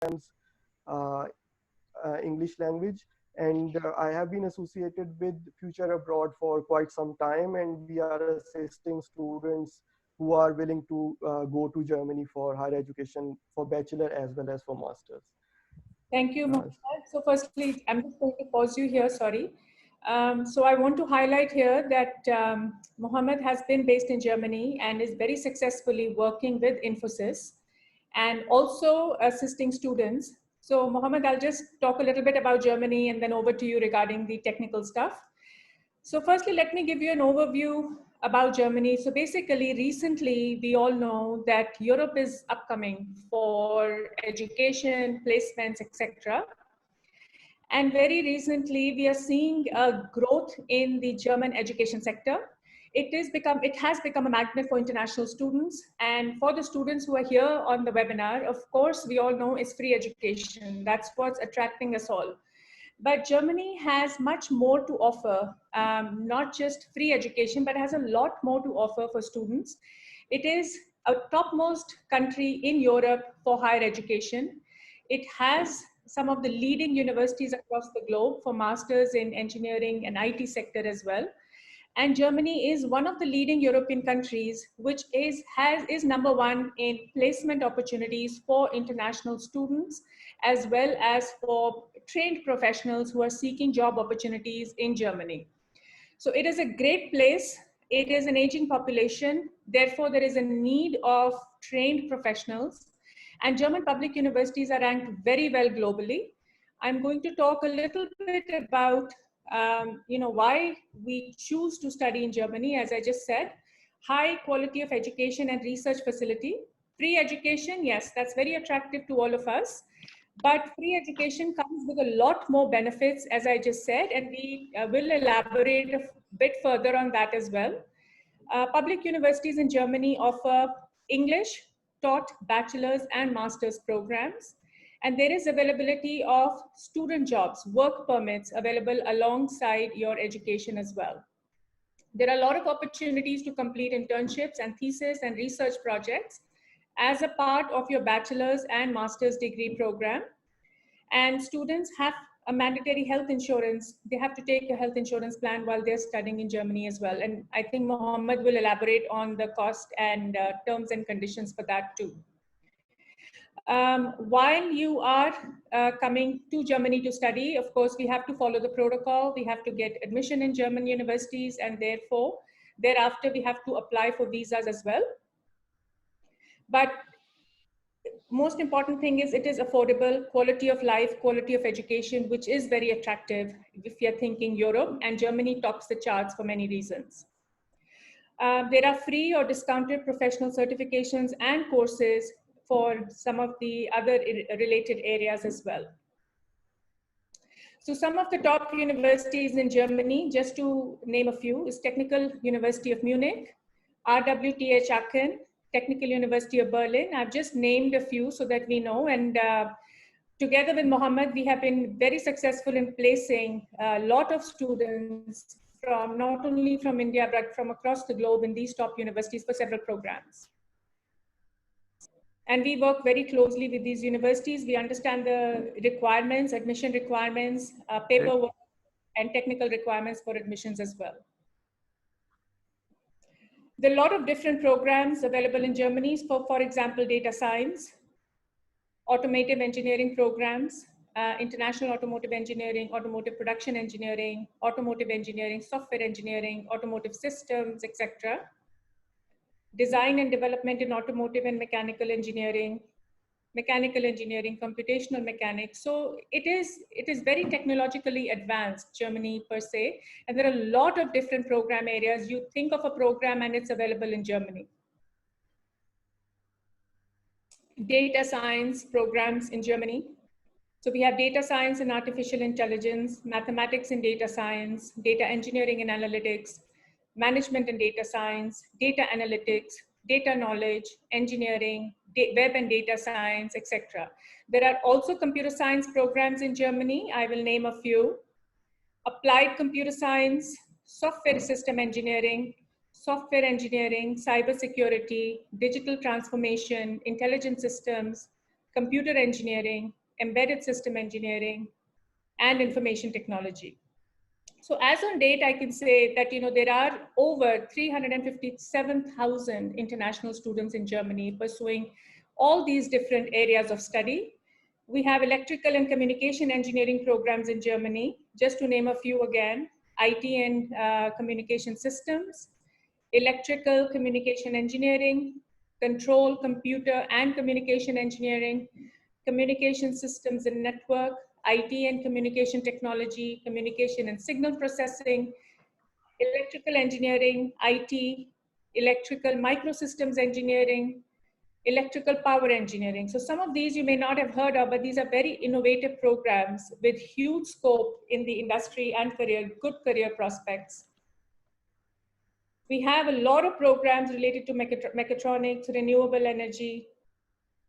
uh, English language. And I have been associated with Future Abroad for quite some time, and we are assisting students who are willing to go to Germany for higher education for bachelor as well as for masters. Thank you, Mohammed. So firstly, I'm just going to pause you here, sorry. So I want to highlight here that Mohammed has been based in Germany and is very successfully working with Infosys and also assisting students. So Mohammed, I'll just talk a little bit about Germany and then over to you regarding the technical stuff. So firstly, let me give you an overview about Germany. So basically, recently, we all know that Europe is upcoming for education, placements, etc. And very recently, we are seeing a growth in the German education sector. It has become a magnet for international students. And for the students who are here on the webinar, of course, we all know is free education. That's what's attracting us all. But Germany has much more to offer, not just free education, but has a lot more to offer for students. It is a topmost country in Europe for higher education. It has some of the leading universities across the globe for masters in engineering and IT sector as well. And Germany is one of the leading European countries which is number one in placement opportunities for international students as well as for trained professionals who are seeking job opportunities in Germany. So it is a great place. It is an aging population. Therefore, there is a need of trained professionals. And German public universities are ranked very well globally. I'm going to talk a little bit about why we choose to study in Germany. As I just said, high quality of education and research facility. Free education, yes, that's very attractive to all of us. But free education comes with a lot more benefits, as I just said, and we will elaborate a bit further on that as well. Public universities in Germany offer English taught bachelor's and master's programs. And there is availability of student jobs, work permits available alongside your education as well. There are a lot of opportunities to complete internships and thesis and research projects as a part of your bachelor's and master's degree program. And students have a mandatory health insurance. They have to take a health insurance plan while they're studying in Germany as well. And I think Mohammed will elaborate on the cost and terms and conditions for that too. While you are coming to Germany to study, of course, we have to follow the protocol. We have to get admission in German universities, and therefore, thereafter, we have to apply for visas as well. But most important thing is it is affordable, quality of life, quality of education, which is very attractive if you're thinking Europe, and Germany tops the charts for many reasons. There are free or discounted professional certifications and courses for some of the other related areas as well. So some of the top universities in Germany, just to name a few, is Technical University of Munich, RWTH Aachen, Technical University of Berlin. I've just named a few so that we know. And together with Mohammed, we have been very successful in placing a lot of students from not only from India, but from across the globe in these top universities for several programs. And we work very closely with these universities. We understand the requirements, admission requirements, paperwork, and technical requirements for admissions as well. There are a lot of different programs available in Germany for example, data science, automotive engineering programs, international automotive engineering, automotive production engineering, software engineering, automotive systems, etc. Design and development in automotive and mechanical engineering, computational mechanics. So it is very technologically advanced, Germany per se, and there are a lot of different program areas. You think of a program and it's available in Germany. Data science programs in Germany. So we have data science and artificial intelligence, mathematics and data science, data engineering and analytics, management and data science, data analytics, data knowledge, engineering, web and data science, etc. There are also computer science programs in Germany. I will name a few. Applied computer science, software system engineering, software engineering, cybersecurity, digital transformation, intelligent systems, computer engineering, embedded system engineering, and information technology. So as on date, I can say that there are over 357,000 international students in Germany pursuing all these different areas of study. We have electrical and communication engineering programs in Germany, just to name a few again: IT and communication systems, electrical communication engineering, control, computer and communication engineering, communication systems and network, IT and communication technology, communication and signal processing, electrical engineering, IT, electrical microsystems engineering, electrical power engineering. So some of these you may not have heard of, but these are very innovative programs with huge scope in the industry and good career prospects. We have a lot of programs related to mechatronics, renewable energy,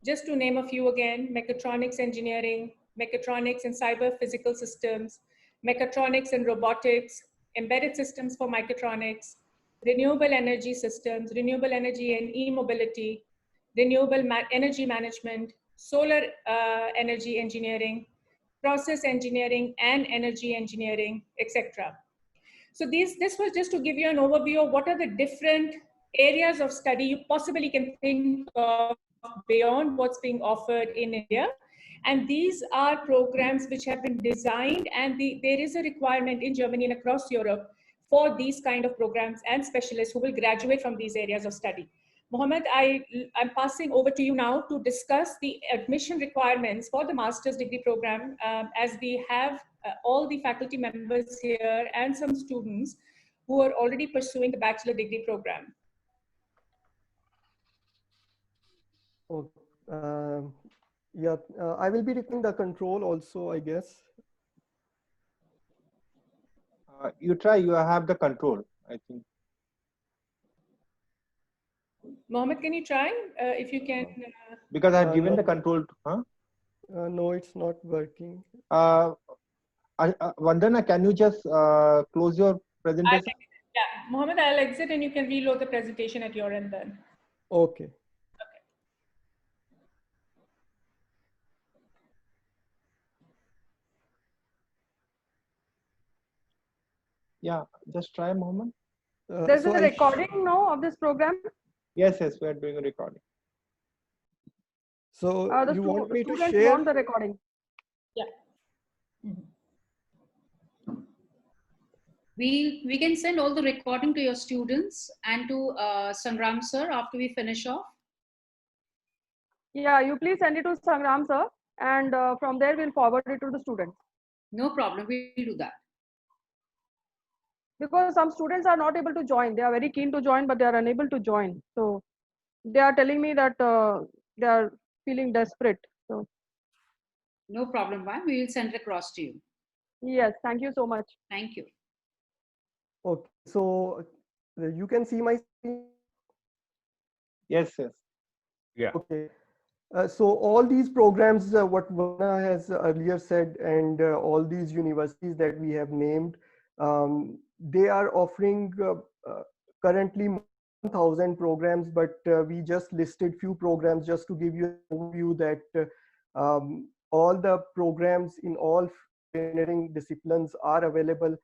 just to name a few again: mechatronics engineering, mechatronics and cyber physical systems, mechatronics and robotics, embedded systems for mechatronics, renewable energy systems, renewable energy and e-mobility, renewable energy management, solar energy engineering, process engineering and energy engineering, etc. So this was just to give you an overview of what are the different areas of study you possibly can think of beyond what's being offered in India. And these are programs which have been designed, and there is a requirement in Germany and across Europe for these kind of programs and specialists who will graduate from these areas of study. Mohammed, I'm passing over to you now to discuss the admission requirements for the master's degree program, as we have all the faculty members here and some students who are already pursuing the bachelor degree program. Okay. Yeah, I will be requiring the control also, I guess. You try, you have the control, I think. Mohammed, can you try if you can? Because I have given no. the control to, huh? No, it's not working. Vandana, can you just close your presentation? Yeah, Mohammed, I'll exit and you can reload the presentation at your end then. Okay. Yeah, just try, Mohammed. There's a recording now of this program. Yes, we are doing a recording. So you want me to students share? want the recording. Yeah. We can send all the recording to your students and to Sangram sir after we finish off. Yeah, you please send it to Sangram sir, and from there we'll forward it to the students. No problem, we'll do that. Because some students are not able to join. They are very keen to join, but they are unable to join. So they are telling me that they are feeling desperate. So no problem, ma'am. We will send it across to you. Yes, thank you so much. Thank you. Okay, so you can see my screen? Yes. Yeah. Okay. So all these programs, what Vanna has earlier said, and all these universities that we have named, they are offering currently 1,000 programs, but we just listed few programs just to give you an overview that all the programs in all engineering disciplines are available.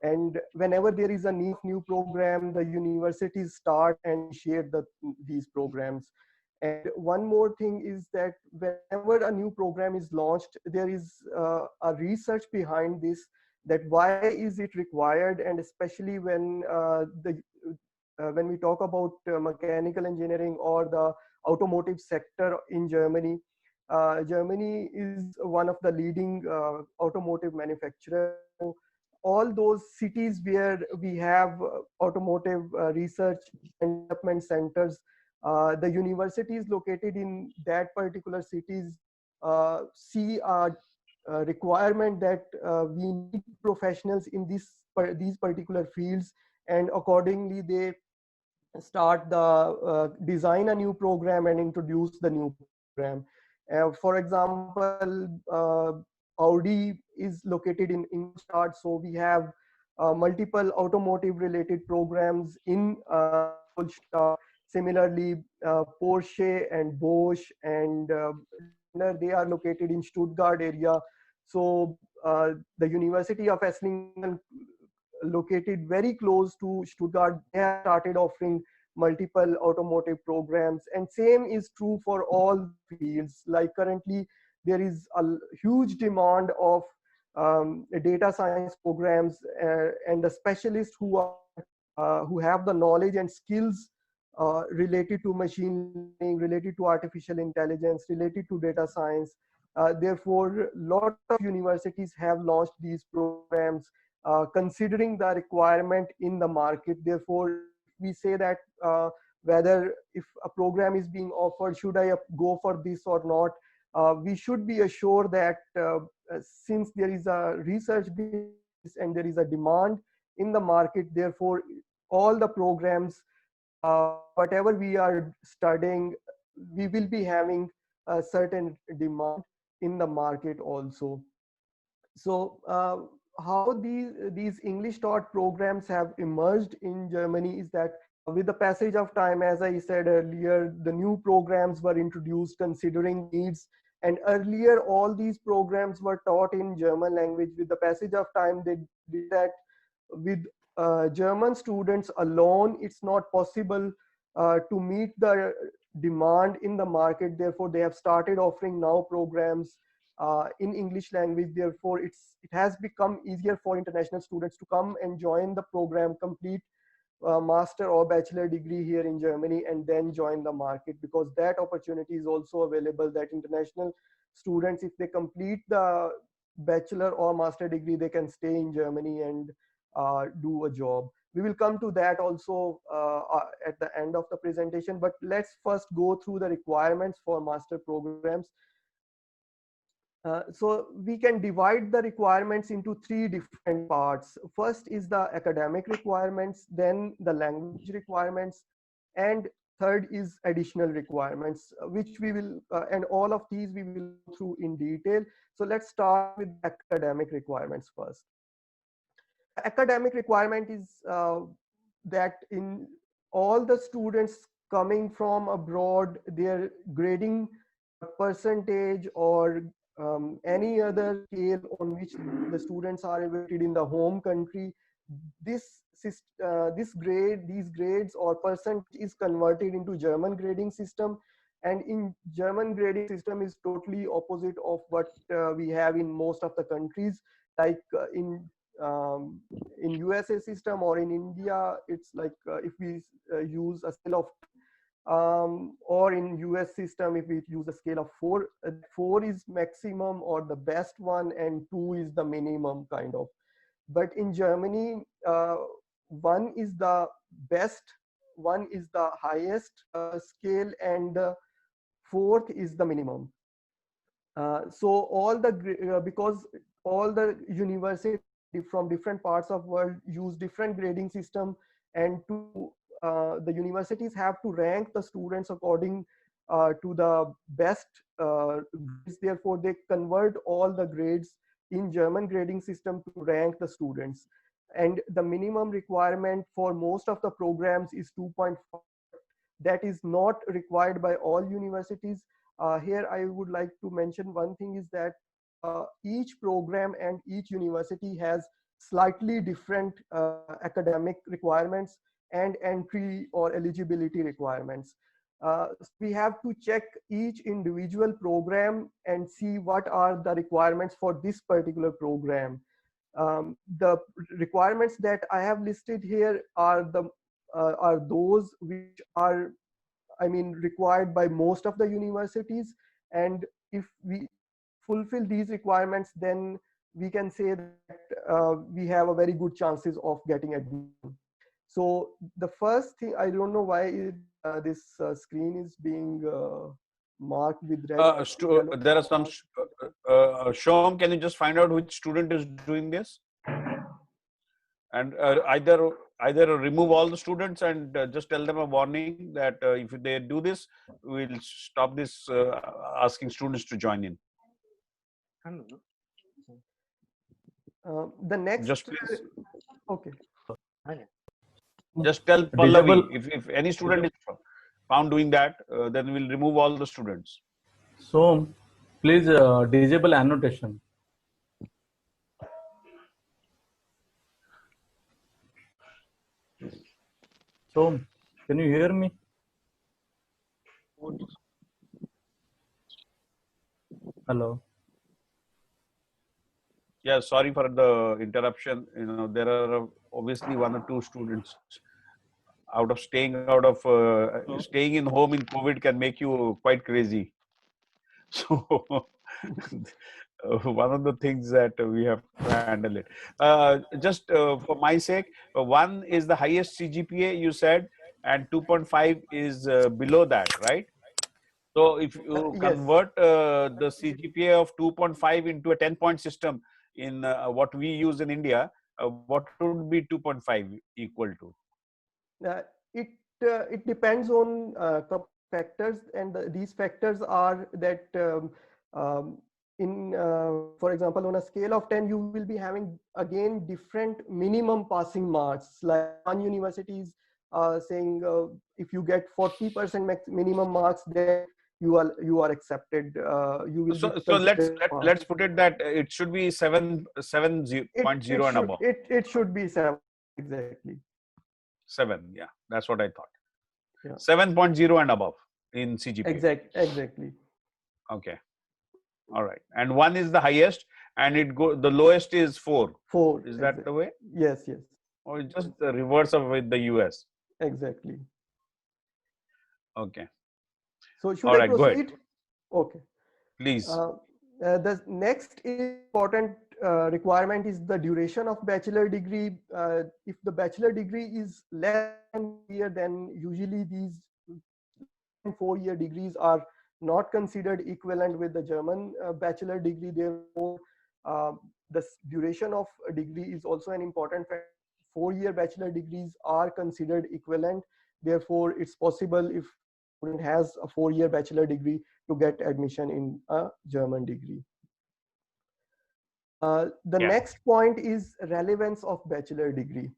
And whenever there is a new program, the universities start and share these programs. And one more thing is that whenever a new program is launched, there is a research behind this, that why is it required, and especially when we talk about mechanical engineering or the automotive sector in Germany. Germany is one of the leading automotive manufacturers. So all those cities where we have automotive research and development centers, the universities located in that particular cities see a requirement that we need professionals in these particular fields, and accordingly they start the design a new program and introduce the new program. For example, Audi is located in Ingolstadt, so we have multiple automotive related programs in Ingolstadt. Similarly, Porsche and Bosch and They are located in Stuttgart area. So the University of Esslingen, located very close to Stuttgart, they have started offering multiple automotive programs, and same is true for all fields. Like currently there is a huge demand of data science programs, and the specialists who have the knowledge and skills related to machine learning, related to artificial intelligence, related to data science. Therefore, a lot of universities have launched these programs considering the requirement in the market. Therefore, we say that whether if a program is being offered, should I go for this or not? We should be assured that since there is a research base and there is a demand in the market, therefore all the programs, whatever we are studying, we will be having a certain demand in the market also. So how these English taught programs have emerged in Germany is that with the passage of time, as I said earlier, the new programs were introduced considering needs. And earlier, all these programs were taught in German language. With the passage of time, they did that with German students alone, it's not possible to meet the demand in the market. Therefore, they have started offering now programs in English language. Therefore, it has become easier for international students to come and join the program, complete master or bachelor degree here in Germany, and then join the market, because that opportunity is also available, that international students, if they complete the bachelor or master degree, they can stay in Germany and do a job. We will come to that also at the end of the presentation, but let's first go through the requirements for master programs. So we can divide the requirements into three different parts. First is the academic requirements, then the language requirements, and third is additional requirements, which we will, and all of these we will go through in detail. So let's start with academic requirements first. Academic requirement is that in all the students coming from abroad, their grading percentage or any other scale on which the students are evaluated in the home country, these grades or percent is converted into German grading system. And in German grading system is totally opposite of what we have in most of the countries. Like in USA system or in India, it's like if we use a scale of or in US system, if we use a scale of 4, 4 is maximum or the best one, and 2 is the minimum kind of. But in Germany, 1 is the best, 1 is the highest scale, and 4th is the minimum. So all the because all the universities from different parts of world use different grading system, and the universities have to rank the students according to the best grades. Therefore, they convert all the grades in German grading system to rank the students. And the minimum requirement for most of the programs is 2.5. That is not required by all universities. Here, I would like to mention one thing is that each program and each university has slightly different academic requirements and entry or eligibility requirements. We have to check each individual program and see what are the requirements for this particular program. The requirements that I have listed here are those which are, I mean, required by most of the universities. And if we fulfill these requirements, then we can say that we have a very good chances of getting admission. So the first thing, I don't know why this screen is being marked with red. There are some. Shom, can you just find out which student is doing this? And either remove all the students and just tell them a warning that if they do this, we'll stop this asking students to join in. The next. Just please. Okay. Just tell Pallavi, if any student is found doing that, then we'll remove all the students. So Please disable annotation. So, can you hear me? Hello. Yeah, sorry for the interruption. There are obviously one or two students staying in home in COVID can make you quite crazy. So one of the things that we have to handle it. Just for my sake, one is the highest CGPA you said, and 2.5 is below that, right? So if you Yes. convert the CGPA of 2.5 into a 10-point system in what we use in India, what would be 2.5 equal to? Uh, it depends on a couple of factors, and these factors are that for example, on a scale of 10, you will be having again different minimum passing marks. Like one university is saying if you get 40% minimum marks, then you are accepted. You will be So let's considered pass. let's put it that it should be 7.0 and above. It should be 7 exactly. 7, yeah, that's what I thought. Yeah. 7.0 and above in CGPA. Exactly. Okay. All right. And 1 is the highest, and the lowest is 4. 4. Is that the way? Yes. Or it's just the reverse of with the US? Exactly. Okay. So should All I right, go ahead. proceed? Okay. Please. The next important requirement is the duration of bachelor degree. If the bachelor degree is less than a year, then usually these 4-year degrees are not considered equivalent with the German bachelor degree. Therefore, the duration of a degree is also an important factor. 4-year bachelor degrees are considered equivalent. Therefore, it's possible if student has a 4-year bachelor degree to get admission in a German degree. The next point is relevance of bachelor degree.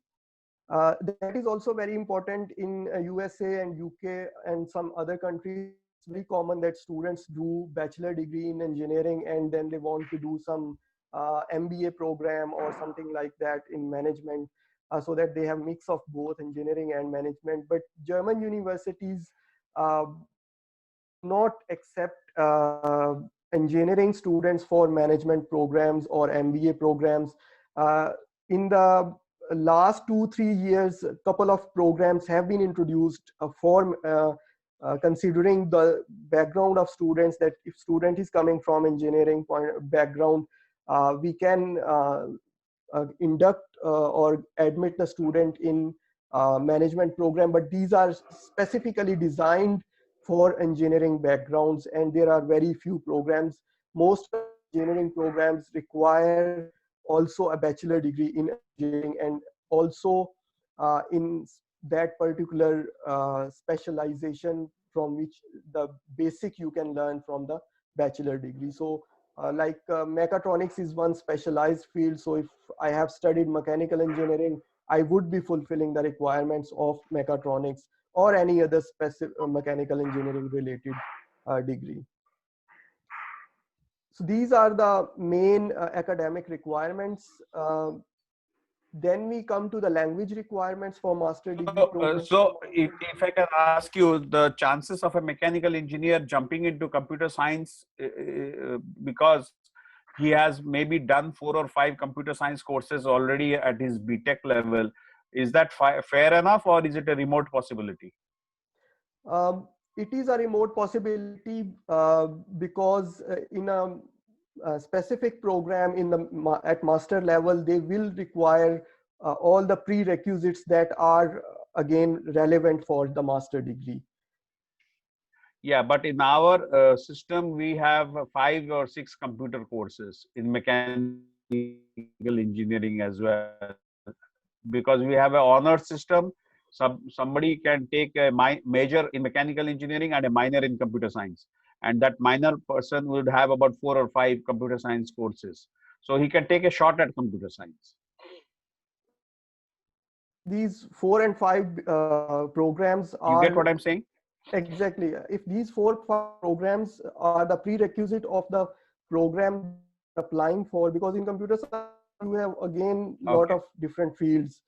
That is also very important in USA and UK and some other countries. It's very common that students do bachelor degree in engineering and then they want to do some MBA program or something like that in management, so that they have mix of both engineering and management. But German universities not accept engineering students for management programs or MBA programs. In the last 2-3 years, a couple of programs have been introduced for considering the background of students, that if student is coming from engineering background, we can induct or admit the student in management program, but these are specifically designed for engineering backgrounds, and there are very few programs. Most engineering programs require also a bachelor degree in engineering, and also in that particular specialization from which the basic you can learn from the bachelor degree. So mechatronics is one specialized field. So if I have studied mechanical engineering, I would be fulfilling the requirements of mechatronics or any other specific mechanical engineering related degree. So these are the main academic requirements. Then we come to the language requirements for master degree program. So if I can ask you, the chances of a mechanical engineer jumping into computer science because he has maybe done 4 or 5 computer science courses already at his BTech level, is that fair enough, or is it a remote possibility? It is a remote possibility because in a specific program at master level, they will require all the prerequisites that are again relevant for the master degree. Yeah, but in our system, we have 5 or 6 computer courses in mechanical engineering as well, because we have an honor system. Somebody can take a major in mechanical engineering and a minor in computer science, and that minor person would have about 4 or 5 computer science courses, so he can take a shot at computer science. These 4 and 5 programs are. You get what I'm saying? Exactly. If these 4 programs are the prerequisite of the program applying for, because in computer science you have again lot Okay, of different fields,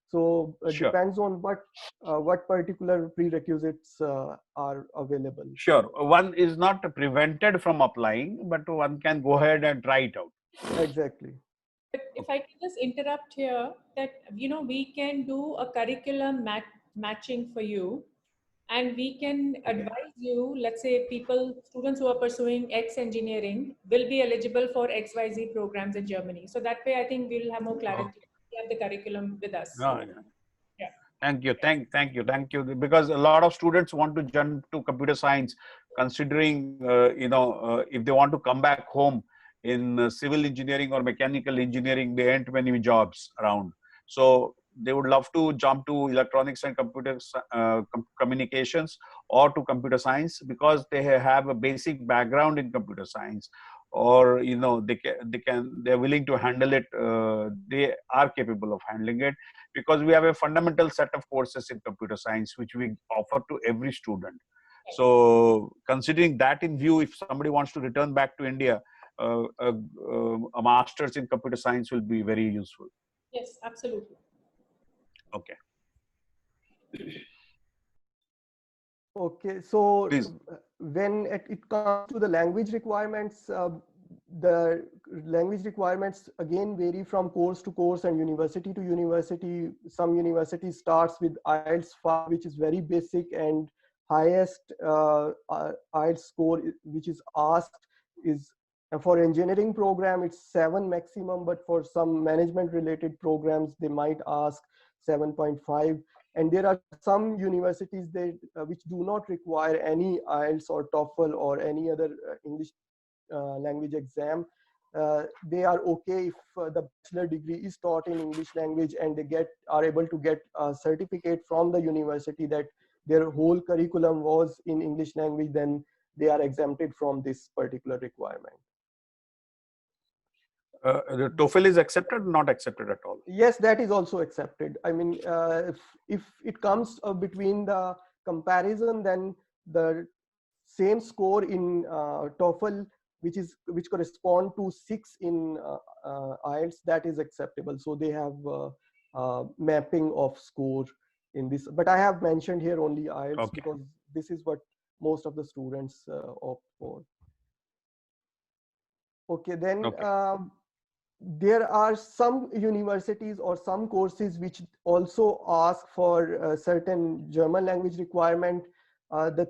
so it sure. depends on what particular prerequisites are available. Sure. One is not prevented from applying, but one can go ahead and try it out. Exactly. But if I can just interrupt here, that we can do a curriculum matching for you, and we can Okay. advise you. Let's say students who are pursuing X engineering will be eligible for XYZ programs in Germany. So that way, I think we'll have more clarity. Okay. We have the curriculum with us. No, yeah. Yeah. Thank you. Thank you. Because a lot of students want to jump to computer science, considering, if they want to come back home in civil engineering or mechanical engineering, there aren't many jobs around. So they would love to jump to electronics and communications or to computer science because they have a basic background in computer science, or they're willing to handle it. They are capable of handling it, because we have a fundamental set of courses in computer science which we offer to every student. So considering that in view, if somebody wants to return back to India, a master's in computer science will be very useful. Yes, absolutely. Okay, Okay, so please. when it comes to the language requirements, the language requirements again vary from course to course and university to university. Some universities starts with IELTS 5, which is very basic, and highest IELTS score which is asked is for engineering program it's 7 maximum, but for some management related programs they might ask 7.5. And there are some universities which do not require any IELTS or TOEFL or any other English language exam. They are okay if the bachelor degree is taught in English language and they are able to get a certificate from the university that their whole curriculum was in English language, then they are exempted from this particular requirement. The TOEFL is accepted, not accepted at all? Yes, that is also accepted. I mean, if it comes between the comparison, then the same score in TOEFL, which correspond to 6 in IELTS, that is acceptable. So they have mapping of score in this. But I have mentioned here only IELTS Okay. because this is what most of the students opt for. Okay, then. Okay. There are some universities or some courses which also ask for a certain German language requirement. The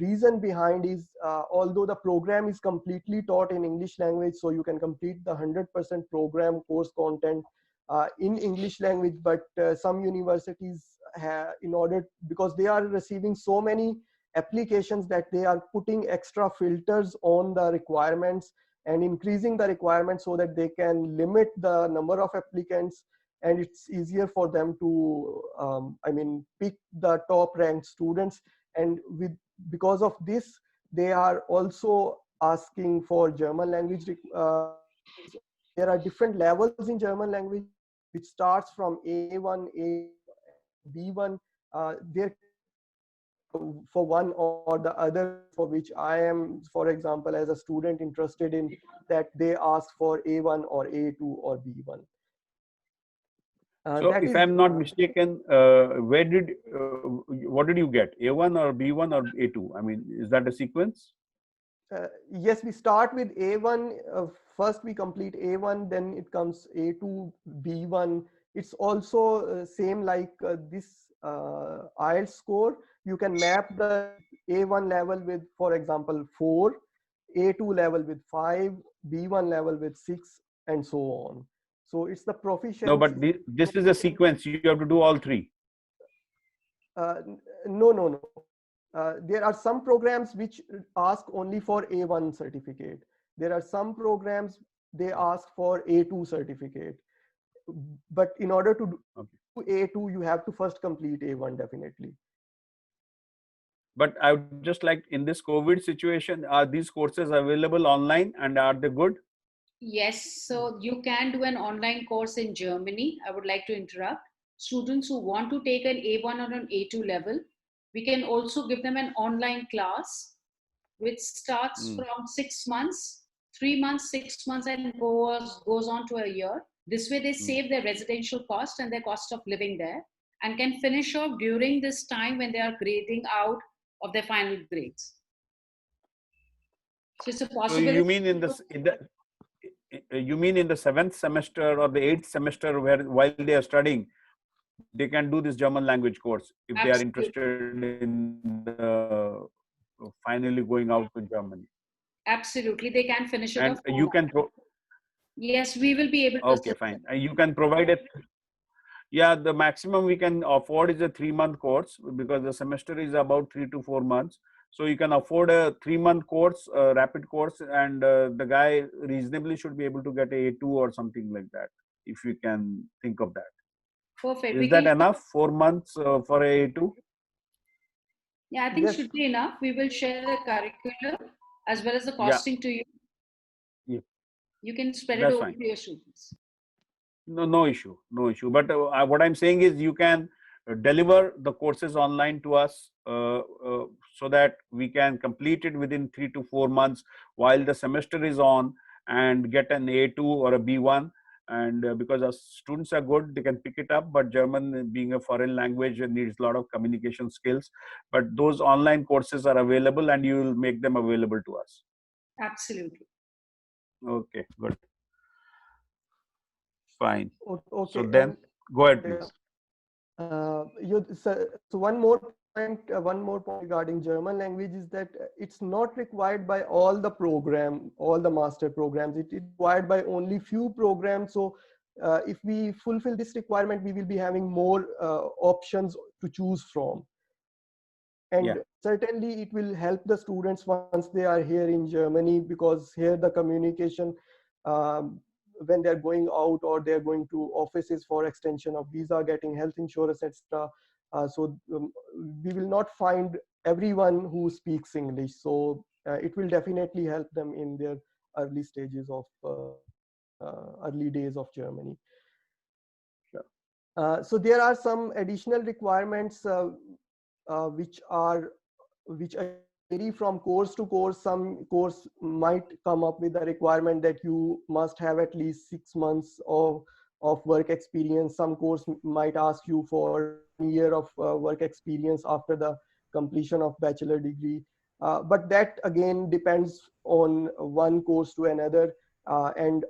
reason behind is although the program is completely taught in English language, so you can complete the 100% program course content in English language, but some universities because they are receiving so many applications that they are putting extra filters on the requirements and increasing the requirements so that they can limit the number of applicants, and it's easier for them to pick the top ranked students. And because of this, they are also asking for German language. There are different levels in German language, which starts from A1, A, B1. There for one or the other, for which I am, for example, as a student interested in, that they ask for A1 or A2 or B1. So if I'm not mistaken, what did you get? A1 or B1 or A2? I mean, is that a sequence? Yes, we start with A1. First we complete A1, then it comes A2, B1. It's also same like this IELTS score. You can map the A1 level with, for example, 4, A2 level with 5, B1 level with 6, and so on. So it's the proficiency. No, but this is a sequence. You have to do all 3. No. There are some programs which ask only for A1 certificate. There are some programs they ask for A2 certificate. But in order to do A2, you have to first complete A1 definitely. But I would just like, in this COVID situation, are these courses available online and are they good? Yes, so you can do an online course in Germany. I would like to interrupt. Students who want to take an A1 or an A2 level, We can also give them an online class, which starts Mm. from 6 months, 3 months, 6 months, and goes on to a year. This way, they Mm. save their residential cost and their cost of living there, and can finish off during this time when they are grading out of their final grades. So it's a So possibility. you mean you mean in the 7th semester or the 8th semester, where while they are studying, they can do this German language course if they are Absolutely. interested in finally going out to Germany. Absolutely, they can finish it off. And you can Yes, we will be able to okay, assist them. fine. You can provide it. Yeah, the maximum we can afford is a 3-month course, because the semester is about 3 to 4 months. So you can afford a 3-month course, a rapid course, and the guy reasonably should be able to get a A2 or something like that, if you can think of that. Perfect. Is that enough? 4 months for a A2? Yeah, I think Yes. should be enough. We will share the curriculum as well as the Yeah, costing to you. yeah, You can spread it that's over fine. to your students. No issue, no issue. But what I'm saying is, you can deliver the courses online to us, so that we can complete it within 3 to 4 months while the semester is on, and get an A2 or a B1. And because our students are good, they can pick it up. But German, being a foreign language, needs a lot of communication skills. But those online courses are available, and you will make them available to us. Absolutely. Okay, good, fine. So Okay, then, and go ahead, yeah, please. so one more point regarding German language is that it's not required by all the master programs. It is required by only few programs. So if we fulfill this requirement, we will be having more options to choose from. And Yeah. certainly it will help the students once they are here in Germany, because here the communication, um, when they're going out or they're going to offices for extension of visa, getting health insurance, etc. We will not find everyone who speaks English. So it will definitely help them in their early stages of early days of Germany. So there are some additional requirements which vary from course to course. Some course might come up with a requirement that you must have at least 6 months of work experience. Some course might ask you for 1 year of work experience after the completion of bachelor degree. But that again depends on one course to another. And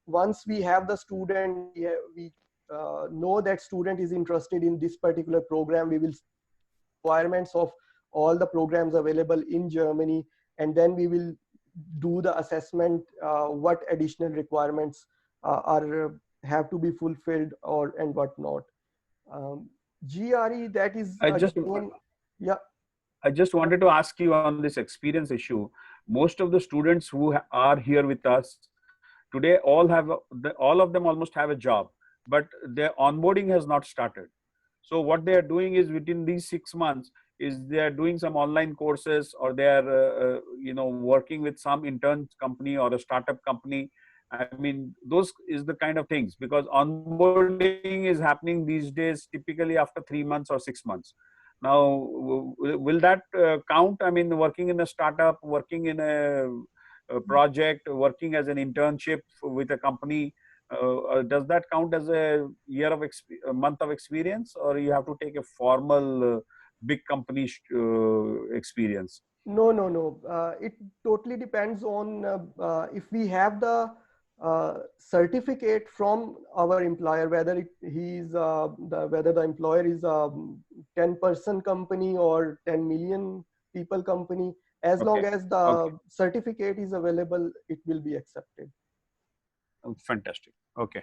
once we have the student, we know that student is interested in this particular program, we will requirements of all the programs available in Germany, and then we will do the assessment, what additional requirements are have to be fulfilled or and what not. GRE, that is I just again, yeah. I just wanted to ask you on this experience issue. Most of the students who are here with us today, all of them almost have a job, but their onboarding has not started. So what they are doing is, within these 6 months, is they are doing some online courses, or they are working with some intern company or a startup company. I mean, those is the kind of things, because onboarding is happening these days typically after 3 months or 6 months. Now, will that count? I mean, working in a startup, working in a project, working as an internship with a company, does that count as a month of experience, or you have to take a formal big company experience? No. It totally depends on if we have the certificate from our employer, whether whether the employer is a 10-person company or 10 million people company. As long Okay. as Okay. the certificate is available, it will be accepted. Fantastic. Okay.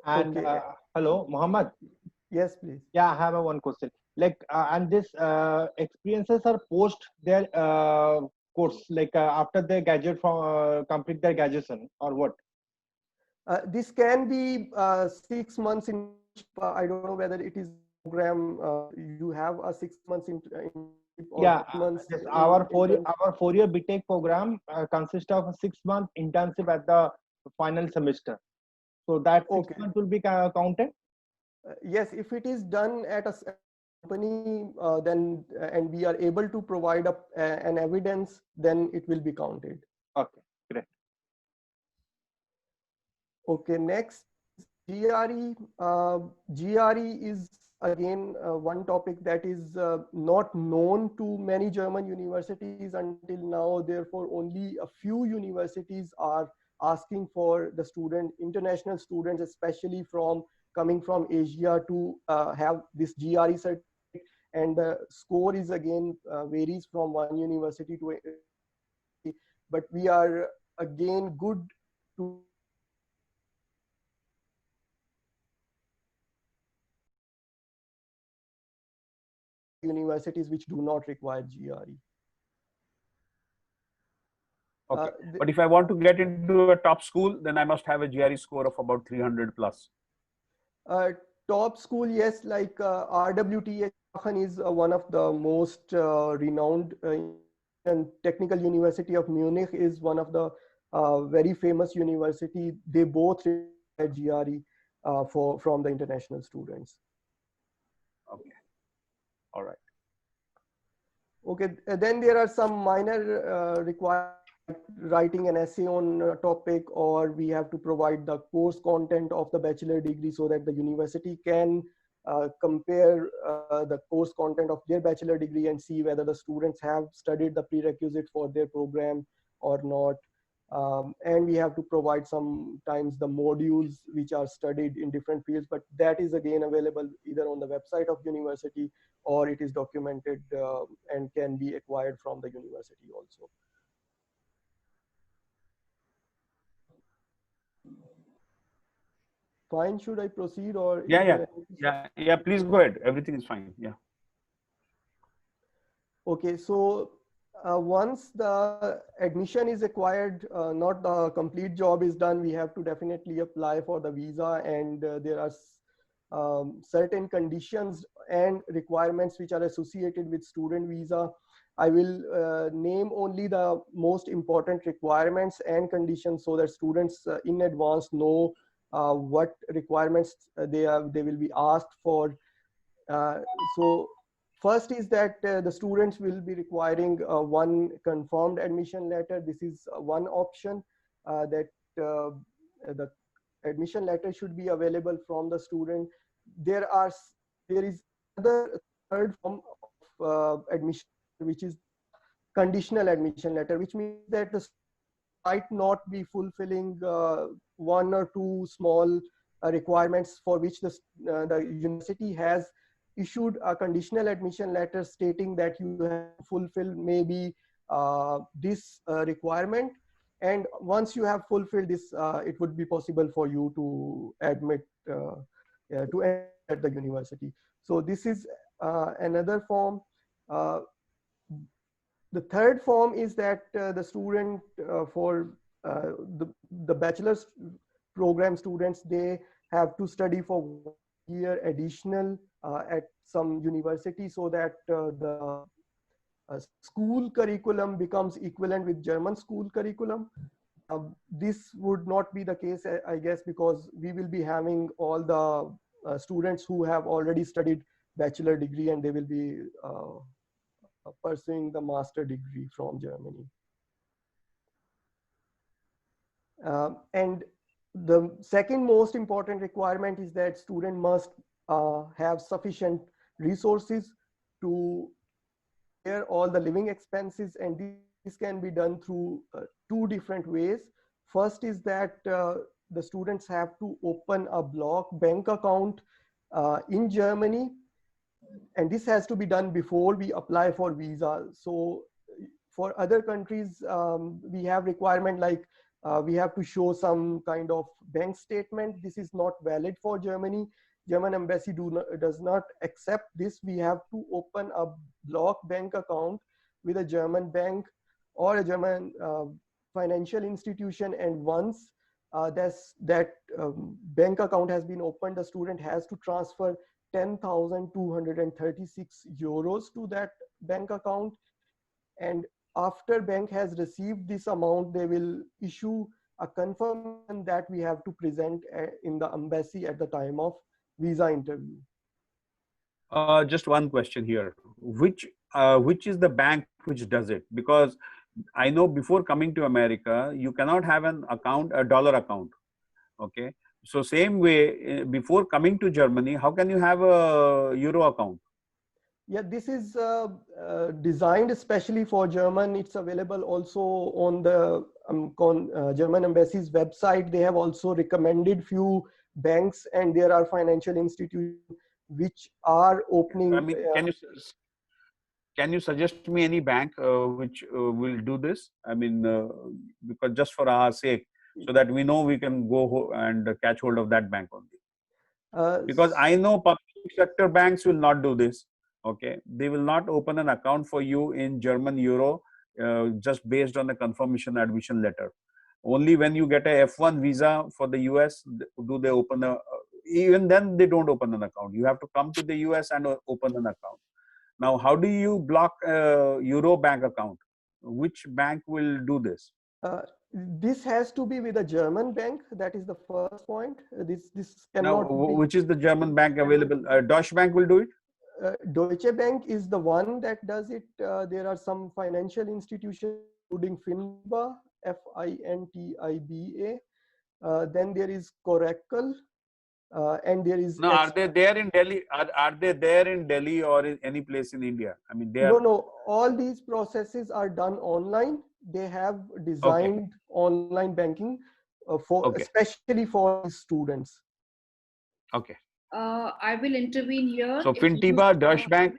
And Okay. hello, Mohammed. Yes, please. Yeah, I have one question. Like, and this experiences are post their course, like after they graduate from complete their graduation, or what? This can be 6 months in. I don't know whether it is program. You have a 6 months internship or Yeah, 3 months this in intern. our 4-year BTech program consists of a 6-month internship at the final semester. So that 6 Okay. months will be counted. Yes, if it is done at a company, then and we are able to provide an evidence, then it will be counted. Okay, great. Okay, next GRE. GRE is again one topic that is not known to many German universities until now. Therefore, only a few universities are asking for the international students, especially coming from Asia, to have this GRE certificate. And the score is again varies from one university to another university. But we are again good to universities which do not require GRE. Okay. But if I want to get into a top school, then I must have a GRE score of about 300 plus. Top school, yes, like RWTH is one of the most renowned and technical university of Munich is one of the very famous university. They both require GRE from the international students. Okay. All right. Okay, then there are some minor requirements like writing an essay on a topic, or we have to provide the course content of the bachelor degree so that the university can compare the course content of their bachelor degree and see whether the students have studied the prerequisite for their program or not. And we have to provide sometimes the modules which are studied in different fields, but that is again available either on the website of university or it is documented and can be acquired from the university also. Fine, should I proceed or is there Yeah. Please go ahead. Everything is fine. Yeah. Okay, so once the admission is acquired, not the complete job is done, we have to definitely apply for the visa, and there are certain conditions and requirements which are associated with student visa. I will name only the most important requirements and conditions so that students in advance know what requirements they will be asked for. So first is that the students will be requiring one confirmed admission letter. This is one option that the admission letter should be available from the student. There is another third form of admission, which is conditional admission letter, which means that the might not be fulfilling one or two small requirements for which the university has issued a conditional admission letter stating that you have to fulfill maybe this requirement, and once you have fulfilled this it would be possible for you to admit to enter at the university. So this is another form. uh, the third form is that the student for the bachelor's program students, they have to study for 1 year additional at some university so that the school curriculum becomes equivalent with German school curriculum. This would not be the case, I guess, because we will be having all the students who have already studied bachelor degree and they will be pursuing the master degree from Germany. And the second most important requirement is that student must have sufficient resources to bear all the living expenses, and this can be done through two different ways. First is that the students have to open a block bank account in Germany, and this has to be done before we apply for visa. So for other countries, we have requirement like we have to show some kind of bank statement. This is not valid for Germany. German embassy does not accept this. We have to open a block bank account with a German bank or a German financial institution, and once that bank account has been opened, the student has to transfer 10,236 euros to that bank account, and after bank has received this amount, they will issue a confirmation that we have to present in the embassy at the time of visa interview. Just one question here. Which is the bank which does it? Because I know before coming to America, you cannot have an account, a dollar account. Okay. So same way, before coming to Germany, how can you have a euro account? Yeah, this is designed especially for German. It's available also on the German embassy's website. They have also recommended few banks, and there are financial institutions which are I opening. mean, can you suggest me any bank which will do this? I mean, because just for our sake, so that we know we can go and catch hold of that bank only. Because I know public sector banks will not do this. Okay, they will not open an account for you in German euro just based on a confirmation admission letter. Only when you get a F1 visa for the US do they open a. Even then, they don't open an account. You have to come to the US and open an account. Now, how do you block a euro bank account? Which bank will do this? This has to be with a German bank. That is the first point. This Now, cannot be. which is the German bank available? Deutsche Bank will do it? Deutsche Bank is the one that does it. There are some financial institutions, including Fintiba, Fintiba. Then there is Coracle, and there is. No, are they there in Delhi? Are they there in Delhi or in any place in India? I mean, they are. No. All these processes are done online. They have Okay. designed online banking for Okay. especially for students. Okay. I will intervene here. So It used Fintiba, to- Deutsche Bank.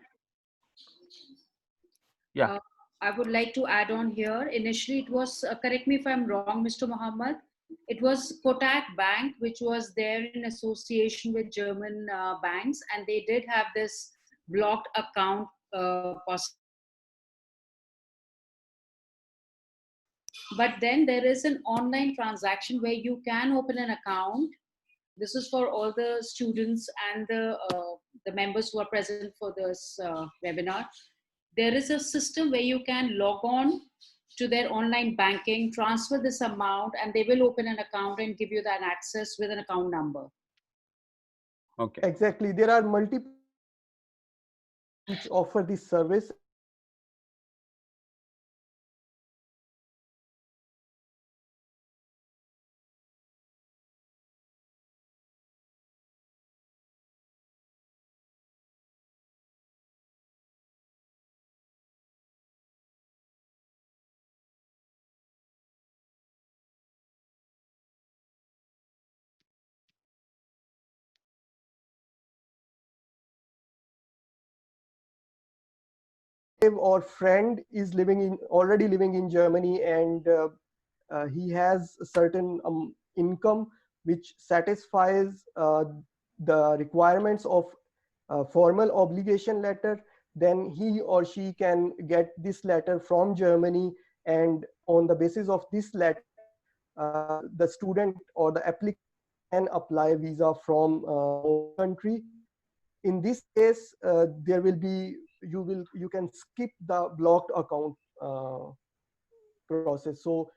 Yeah. I would like to add on here. Initially, it was, correct me if I'm wrong, Mr. Mohammed, it was Kotak Bank, which was there in association with German banks, and they did have this blocked account but then there is an online transaction where you can open an account. This is for all the students and the members who are present for this webinar. There is a system where you can log on to their online banking, transfer this amount, and they will open an account and give you that access with an account number. Okay. Exactly. There are multiple which offer this service. Or friend is already living in Germany, and he has a certain income which satisfies the requirements of a formal obligation letter, then he or she can get this letter from Germany, and on the basis of this letter, the student or the applicant can apply visa from home country. In this case, there will be you can skip the blocked account process. So